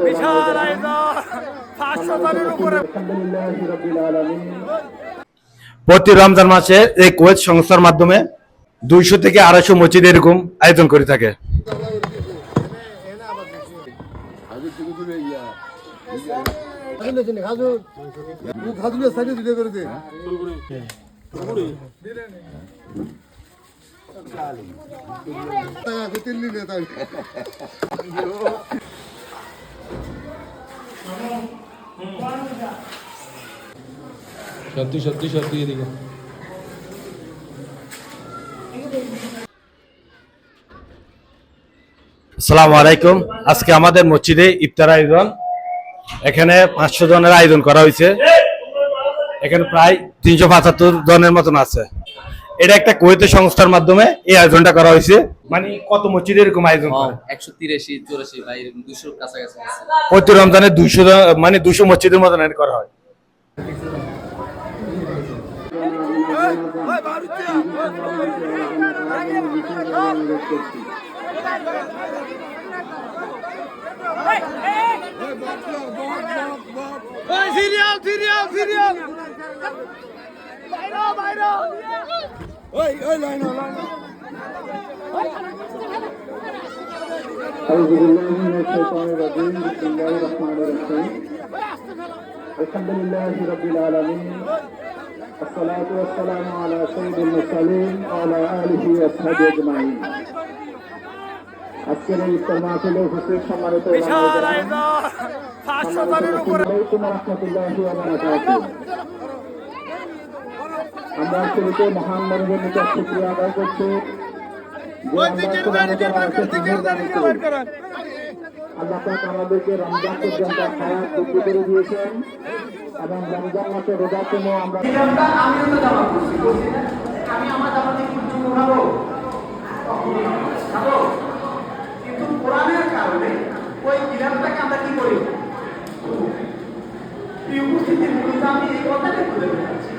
বিশাল আয়োজন 500 জনের উপরে। প্রতি রমজান মাসে এই কোয়েত সংস্থার মাধ্যমে 200 থেকে 250 মসজিদ এরকম আয়োজন করে থাকে। সত্যি সত্যি সত্যি এদিকে আসসালামু আলাইকুম। আজকে আমাদের মসজিদে ইফতার আয়োজন, এখানে 500 জনের আয়োজন করা হয়েছে। এখানে প্রায় 375 জনের মতন আছে। এটা একটা কুয়েতের সংস্থার মাধ্যমে এই আয়োজনটা করা হয়েছে। মানে কত মসজিদে এরকম আয়োজন করে? 183 84 ভাই 200 কাছাকাছি আছে। প্রতি রমজানে 200 মানে 200 মসজিদের মতন করা হয়। আলহামদুলিল্লাহি রাব্বিল আলামিন আসসালাতু ওয়াসসালামু আলা সাইয়্যিদিল মুরসালিন ওয়া আলা আলিহি ওয়া সাহবিহি আজমাইন। আজকের এই ইফতার মাহফিলে উপস্থিত সম্মানিত বিশাল আয়োজন 500 জনের উপরে। রাহমাতুল্লাহি ওয়া বারাকাতুহু। আমরা শুরুতে মহান মনিবের নিকট শুকরিয়া আদায় করছি। আল্লাহ পাক আমাদেরকে রমজান পর্যন্ত হায়াত বৃদ্ধি করে দিয়েছেন এবং রমজান মাসে রোজার জন্য আমরা আমি আমার জামাতে কিছু খাবো খাবো, কিন্তু কোরআনের কারণে ওই কিরামটাকে আমরা কি করি এই উপস্থিতির মূলত আমি এই কথাটাই বলে যাচ্ছি।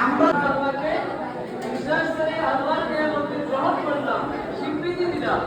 আমরা আল্লাহকে বিশ্বাস করে আল্লাহর নিয়ামতকে গ্রহণ করলাম, স্বীকৃতি দিলাম।